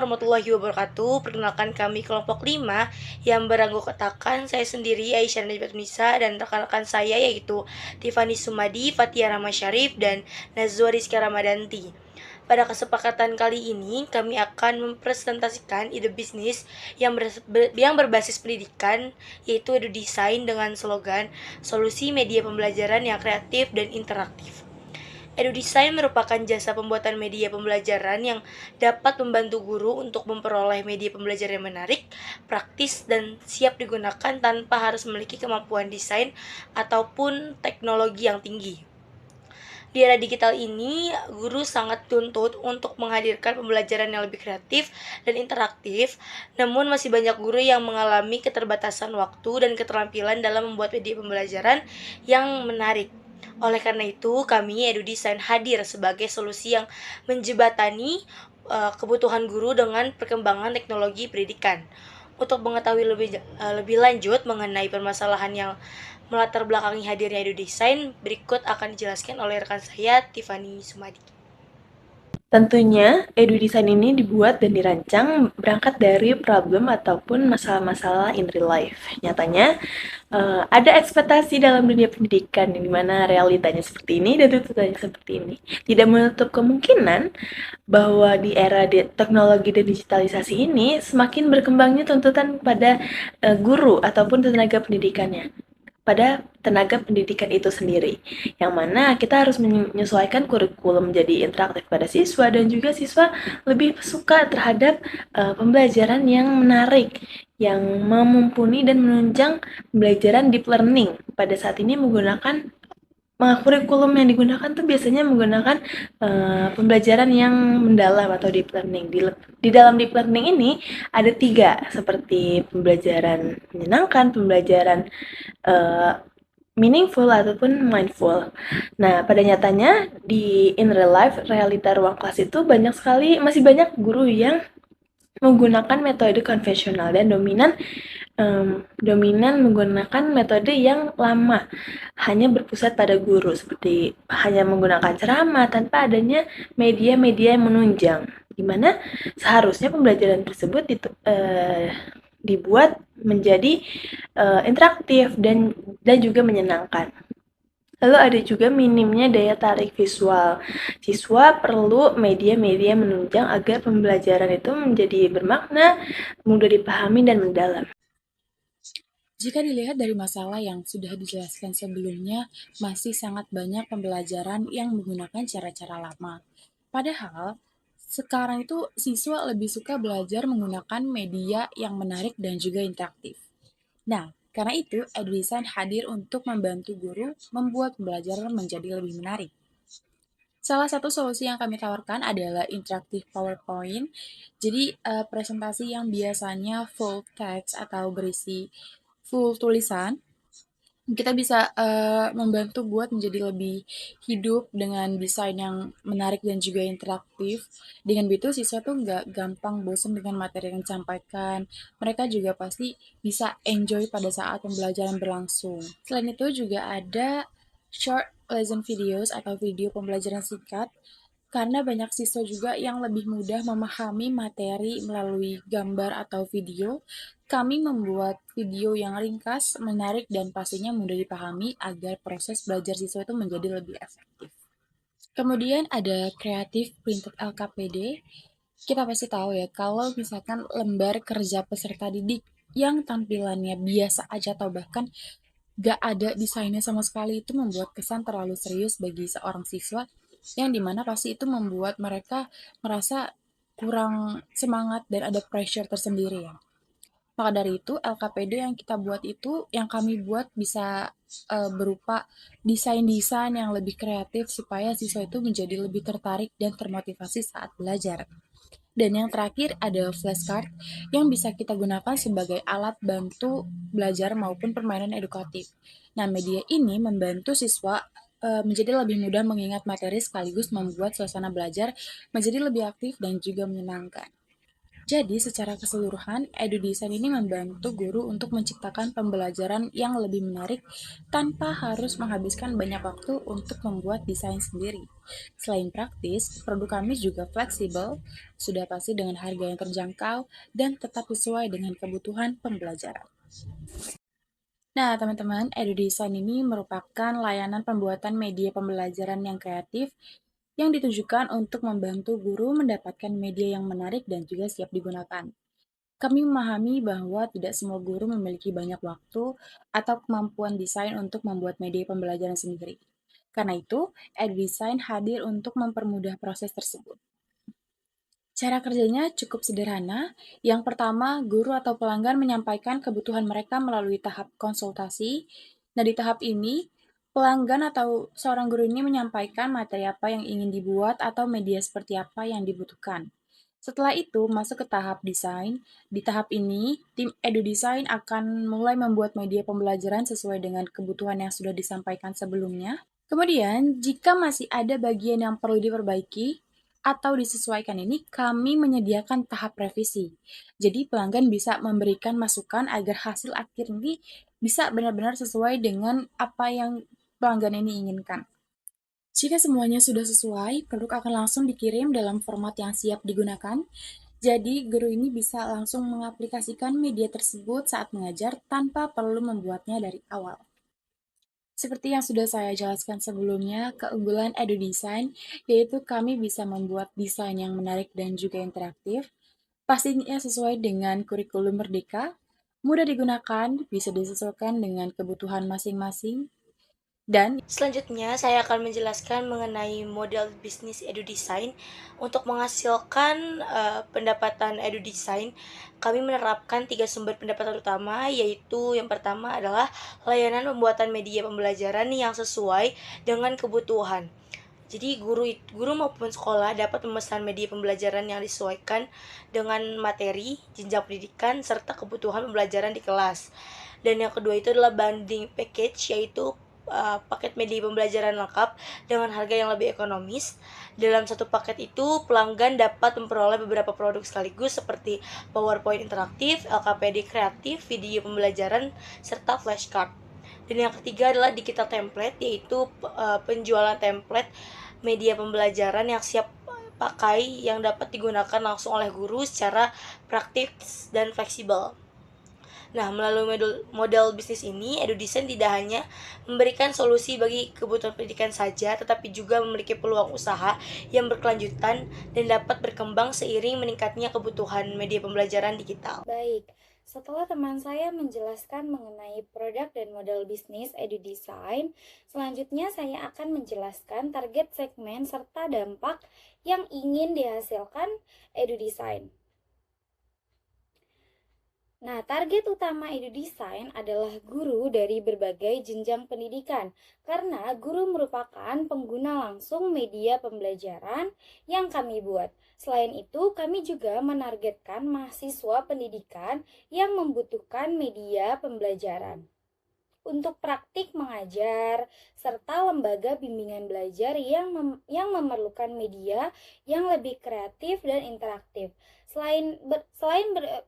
Warahmatullahi wabarakatuh. Perkenalkan kami kelompok 5 yang beranggotakan saya sendiri Aisyah Najbatun-Nisa dan rekan-rekan saya yaitu Tiffany Sumadi, Fathia Rahma Syarif, dan Nazwa Rizka Ramadanti. Pada kesepakatan kali ini, kami akan mempresentasikan ide bisnis yang berbasis pendidikan, yaitu Edu Design dengan slogan solusi media pembelajaran yang kreatif dan interaktif. EduDesign merupakan jasa pembuatan media pembelajaran yang dapat membantu guru untuk memperoleh media pembelajaran yang menarik, praktis, dan siap digunakan tanpa harus memiliki kemampuan desain ataupun teknologi yang tinggi. Di era digital ini, guru sangat tuntut untuk menghadirkan pembelajaran yang lebih kreatif dan interaktif, namun masih banyak guru yang mengalami keterbatasan waktu dan keterampilan dalam membuat media pembelajaran yang menarik. Oleh karena itu, kami EduDesign hadir sebagai solusi yang menjembatani kebutuhan guru dengan perkembangan teknologi pendidikan. Untuk mengetahui lebih lanjut mengenai permasalahan yang melatar belakangi hadirnya EduDesign, berikut akan dijelaskan oleh rekan saya, Tiffany Sumadi. Tentunya, EduDesign ini dibuat dan dirancang berangkat dari problem ataupun masalah-masalah in real life. Nyatanya, ada ekspektasi dalam dunia pendidikan di mana realitanya seperti ini dan tuntutannya seperti ini. Tidak menutup kemungkinan bahwa di era teknologi dan digitalisasi ini semakin berkembangnya tuntutan pada guru ataupun tenaga pendidikannya, pada tenaga pendidikan itu sendiri, yang mana kita harus menyesuaikan kurikulum menjadi interaktif pada siswa dan juga siswa lebih suka terhadap pembelajaran yang menarik, yang mumpuni dan menunjang pembelajaran deep learning. Pada saat ini menggunakan kurikulum yang digunakan tuh biasanya menggunakan pembelajaran yang mendalam atau deep learning. Di dalam deep learning ini ada 3, seperti pembelajaran menyenangkan, pembelajaran meaningful ataupun mindful. Nah, pada nyatanya di in real life, realita ruang kelas itu masih banyak guru yang menggunakan metode konvensional dan dominan menggunakan metode yang lama, hanya berpusat pada guru, seperti hanya menggunakan ceramah tanpa adanya media-media yang menunjang, di mana seharusnya pembelajaran tersebut dibuat menjadi interaktif dan juga menyenangkan. Lalu ada juga minimnya daya tarik visual. Siswa perlu media-media menunjang agar pembelajaran itu menjadi bermakna, mudah dipahami, dan mendalam. Jika dilihat dari masalah yang sudah dijelaskan sebelumnya, masih sangat banyak pembelajaran yang menggunakan cara-cara lama. Padahal, sekarang itu siswa lebih suka belajar menggunakan media yang menarik dan juga interaktif. Nah, karena itu, EduDesign hadir untuk membantu guru membuat pembelajaran menjadi lebih menarik. Salah satu solusi yang kami tawarkan adalah interaktif PowerPoint. Jadi, presentasi yang biasanya full text atau berisi full tulisan, kita bisa membantu buat menjadi lebih hidup dengan desain yang menarik dan juga interaktif. Dengan begitu siswa tuh nggak gampang bosan dengan materi yang disampaikan. Mereka juga pasti bisa enjoy pada saat pembelajaran berlangsung. Selain itu juga ada short lesson videos atau video pembelajaran singkat karena banyak siswa juga yang lebih mudah memahami materi melalui gambar atau video, kami membuat video yang ringkas, menarik, dan pastinya mudah dipahami agar proses belajar siswa itu menjadi lebih efektif. Kemudian ada kreatif printed LKPD. Kita pasti tahu ya, kalau misalkan lembar kerja peserta didik yang tampilannya biasa aja atau bahkan gak ada desainnya sama sekali itu membuat kesan terlalu serius bagi seorang siswa yang dimana pasti itu membuat mereka merasa kurang semangat dan ada pressure tersendiri ya. Maka dari itu LKPD yang kita buat itu, yang kami buat bisa berupa desain-desain yang lebih kreatif supaya siswa itu menjadi lebih tertarik dan termotivasi saat belajar. Dan yang terakhir ada flashcard yang bisa kita gunakan sebagai alat bantu belajar maupun permainan edukatif. Nah, media ini membantu siswa menjadi lebih mudah mengingat materi sekaligus membuat suasana belajar menjadi lebih aktif dan juga menyenangkan. Jadi, secara keseluruhan, EduDesign ini membantu guru untuk menciptakan pembelajaran yang lebih menarik tanpa harus menghabiskan banyak waktu untuk membuat desain sendiri. Selain praktis, produk kami juga fleksibel, sudah pasti dengan harga yang terjangkau, dan tetap sesuai dengan kebutuhan pembelajaran. Nah, teman-teman, EduDesign ini merupakan layanan pembuatan media pembelajaran yang kreatif yang ditujukan untuk membantu guru mendapatkan media yang menarik dan juga siap digunakan. Kami memahami bahwa tidak semua guru memiliki banyak waktu atau kemampuan desain untuk membuat media pembelajaran sendiri. Karena itu, EduDesign hadir untuk mempermudah proses tersebut. Cara kerjanya cukup sederhana. Yang pertama, guru atau pelanggan menyampaikan kebutuhan mereka melalui tahap konsultasi. Nah, di tahap ini, pelanggan atau seorang guru ini menyampaikan materi apa yang ingin dibuat atau media seperti apa yang dibutuhkan. Setelah itu, masuk ke tahap desain. Di tahap ini, tim EduDesign akan mulai membuat media pembelajaran sesuai dengan kebutuhan yang sudah disampaikan sebelumnya. Kemudian, jika masih ada bagian yang perlu diperbaiki atau disesuaikan ini, kami menyediakan tahap revisi. Jadi, pelanggan bisa memberikan masukan agar hasil akhir ini bisa benar-benar sesuai dengan apa yang pelanggan ini inginkan. Jika semuanya sudah sesuai, produk akan langsung dikirim dalam format yang siap digunakan. Jadi, guru ini bisa langsung mengaplikasikan media tersebut saat mengajar tanpa perlu membuatnya dari awal. Seperti yang sudah saya jelaskan sebelumnya, keunggulan EduDesign yaitu kami bisa membuat desain yang menarik dan juga interaktif, pastinya sesuai dengan kurikulum Merdeka, mudah digunakan, bisa disesuaikan dengan kebutuhan masing-masing, dan Selanjutnya, saya akan menjelaskan mengenai model bisnis EduDesign. Untuk menghasilkan pendapatan EduDesign, kami menerapkan 3 sumber pendapatan utama, yaitu yang pertama adalah layanan pembuatan media pembelajaran yang sesuai dengan kebutuhan. Jadi guru maupun sekolah dapat memesan media pembelajaran yang disesuaikan dengan materi, jenjang pendidikan, serta kebutuhan pembelajaran di kelas. Dan yang kedua itu adalah bundling package, yaitu paket media pembelajaran lengkap dengan harga yang lebih ekonomis. Dalam satu paket itu, pelanggan dapat memperoleh beberapa produk sekaligus seperti PowerPoint interaktif, LKPD kreatif, video pembelajaran, serta flashcard. Dan yang ketiga adalah digital template, yaitu penjualan template media pembelajaran yang siap pakai yang dapat digunakan langsung oleh guru secara praktis dan fleksibel. Nah, melalui model bisnis ini, EduDesign tidak hanya memberikan solusi bagi kebutuhan pendidikan saja, tetapi juga memiliki peluang usaha yang berkelanjutan dan dapat berkembang seiring meningkatnya kebutuhan media pembelajaran digital. Baik, setelah teman saya menjelaskan mengenai produk dan model bisnis EduDesign, selanjutnya saya akan menjelaskan target segmen serta dampak yang ingin dihasilkan EduDesign. Nah, target utama EduDesign adalah guru dari berbagai jenjang pendidikan, karena guru merupakan pengguna langsung media pembelajaran yang kami buat. Selain itu, kami juga menargetkan mahasiswa pendidikan yang membutuhkan media pembelajaran untuk praktik mengajar, serta lembaga bimbingan belajar yang memerlukan media yang lebih kreatif dan interaktif. Selain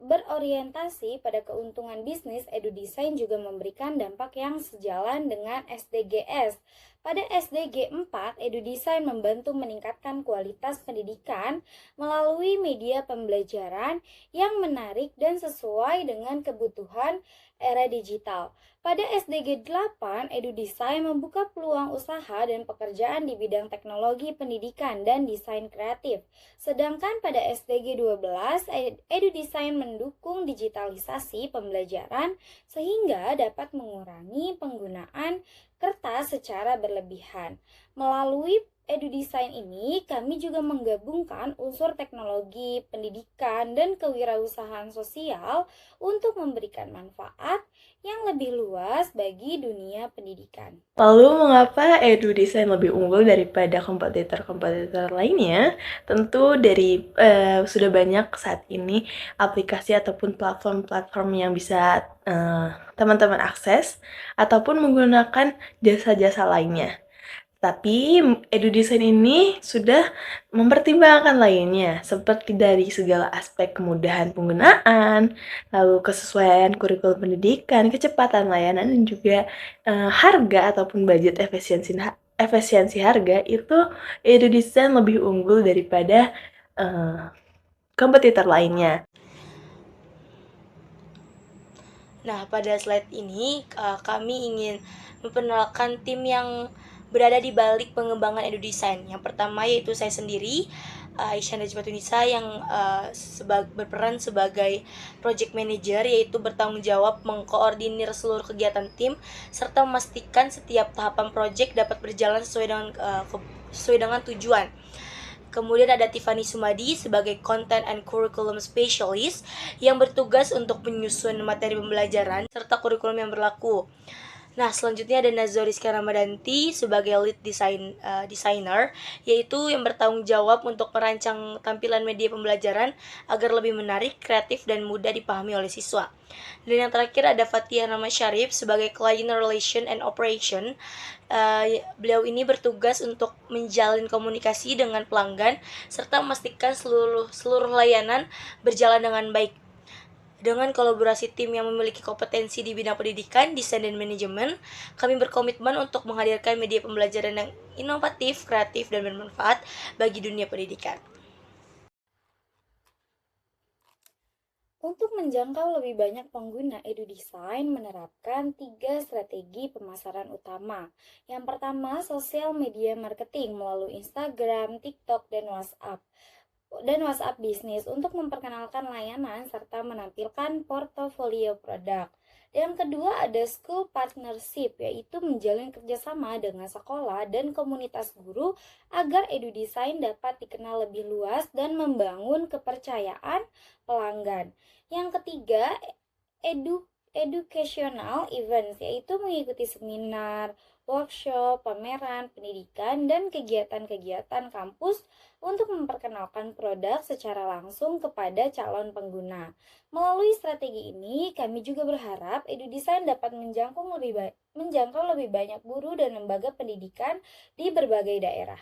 berorientasi pada keuntungan bisnis, EduDesign juga memberikan dampak yang sejalan dengan SDGs. Pada SDG 4, EduDesign membantu meningkatkan kualitas pendidikan melalui media pembelajaran yang menarik dan sesuai dengan kebutuhan era digital. Pada SDG 8, EduDesign membuka peluang usaha dan pekerjaan di bidang teknologi pendidikan dan desain kreatif. Sedangkan pada SDG 12, EduDesign mendukung digitalisasi pembelajaran sehingga dapat mengurangi penggunaan kertas secara berlebihan. Melalui EduDesign ini, kami juga menggabungkan unsur teknologi, pendidikan, dan kewirausahaan sosial untuk memberikan manfaat yang lebih luas bagi dunia pendidikan. Lalu, mengapa EduDesign lebih unggul daripada kompetitor-kompetitor lainnya? Tentu dari sudah banyak saat ini aplikasi ataupun platform-platform yang bisa teman-teman akses ataupun menggunakan jasa-jasa lainnya. Tapi EduDesign ini sudah mempertimbangkan lainnya, seperti dari segala aspek kemudahan penggunaan, lalu kesesuaian kurikulum pendidikan, kecepatan layanan, dan juga harga ataupun budget efisiensi harga itu EduDesign lebih unggul daripada kompetitor lainnya. Nah, pada slide ini kami ingin memperkenalkan tim yang berada di balik pengembangan EduDesign. Yang pertama yaitu saya sendiri, Aisyah Najmatunisa, yang berperan sebagai project manager, yaitu bertanggung jawab mengkoordinir seluruh kegiatan tim serta memastikan setiap tahapan project dapat berjalan sesuai dengan tujuan. Kemudian ada Tiffany Sumadi sebagai Content and Curriculum Specialist yang bertugas untuk menyusun materi pembelajaran serta kurikulum yang berlaku. Nah, selanjutnya ada Nazoris Ramadanti sebagai lead designer, yaitu yang bertanggung jawab untuk merancang tampilan media pembelajaran agar lebih menarik, kreatif, dan mudah dipahami oleh siswa. Dan yang terakhir ada Fathia Rama Syarif sebagai Client Relation and Operation. Beliau ini bertugas untuk menjalin komunikasi dengan pelanggan serta memastikan seluruh layanan berjalan dengan baik. Dengan kolaborasi tim yang memiliki kompetensi di bidang pendidikan, desain, dan manajemen, kami berkomitmen untuk menghadirkan media pembelajaran yang inovatif, kreatif, dan bermanfaat bagi dunia pendidikan. Untuk menjangkau lebih banyak pengguna, EduDesign menerapkan 3 strategi pemasaran utama. Yang pertama, sosial media marketing melalui Instagram, TikTok, dan WhatsApp bisnis untuk memperkenalkan layanan serta menampilkan portofolio produk. Dan yang kedua ada school partnership, yaitu menjalin kerjasama dengan sekolah dan komunitas guru agar EduDesign dapat dikenal lebih luas dan membangun kepercayaan pelanggan. Yang ketiga, educational events, yaitu mengikuti seminar, workshop, pameran, pendidikan, dan kegiatan-kegiatan kampus untuk memperkenalkan produk secara langsung kepada calon pengguna. Melalui strategi ini, kami juga berharap EduDesign dapat menjangkau lebih banyak guru dan lembaga pendidikan di berbagai daerah.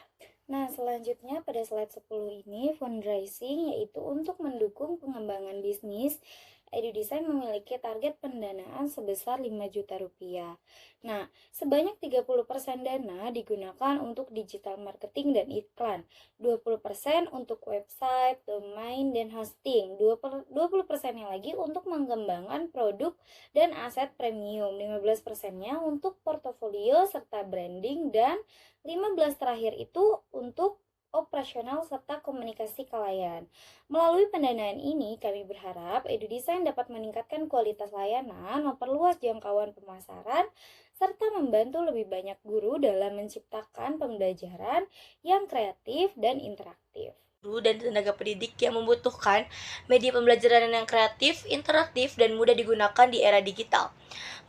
Nah, selanjutnya pada slide 10 ini fundraising, yaitu untuk mendukung pengembangan bisnis. EduDesign memiliki target pendanaan sebesar 5 juta rupiah. Nah, sebanyak 30% dana digunakan untuk digital marketing dan iklan, 20% untuk website, domain, dan hosting, 20%-nya lagi untuk mengembangkan produk dan aset premium, 15%-nya untuk portofolio serta branding, dan 15 terakhir itu untuk operasional serta komunikasi klien. Melalui pendanaan ini, kami berharap EduDesign dapat meningkatkan kualitas layanan, memperluas jangkauan pemasaran, serta membantu lebih banyak guru dalam menciptakan pembelajaran yang kreatif dan interaktif. Guru dan tenaga pendidik yang membutuhkan media pembelajaran yang kreatif, interaktif, dan mudah digunakan di era digital.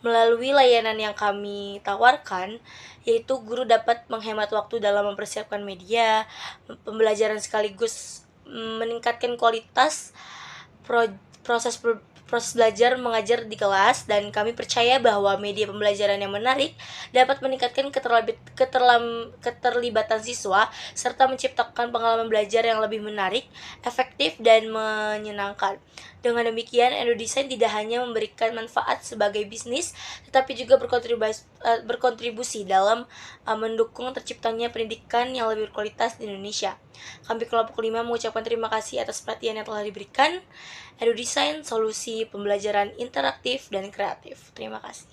Melalui layanan yang kami tawarkan, yaitu guru dapat menghemat waktu dalam mempersiapkan media pembelajaran sekaligus meningkatkan kualitas proses belajar mengajar di kelas, dan kami percaya bahwa media pembelajaran yang menarik dapat meningkatkan keterlibatan siswa serta menciptakan pengalaman belajar yang lebih menarik, efektif, dan menyenangkan. Dengan demikian, EduDesign tidak hanya memberikan manfaat sebagai bisnis, tetapi juga berkontribusi dalam mendukung terciptanya pendidikan yang lebih berkualitas di Indonesia. Kami kelompok 5 mengucapkan terima kasih atas perhatian yang telah diberikan. EduDesign, solusi pembelajaran interaktif dan kreatif. Terima kasih.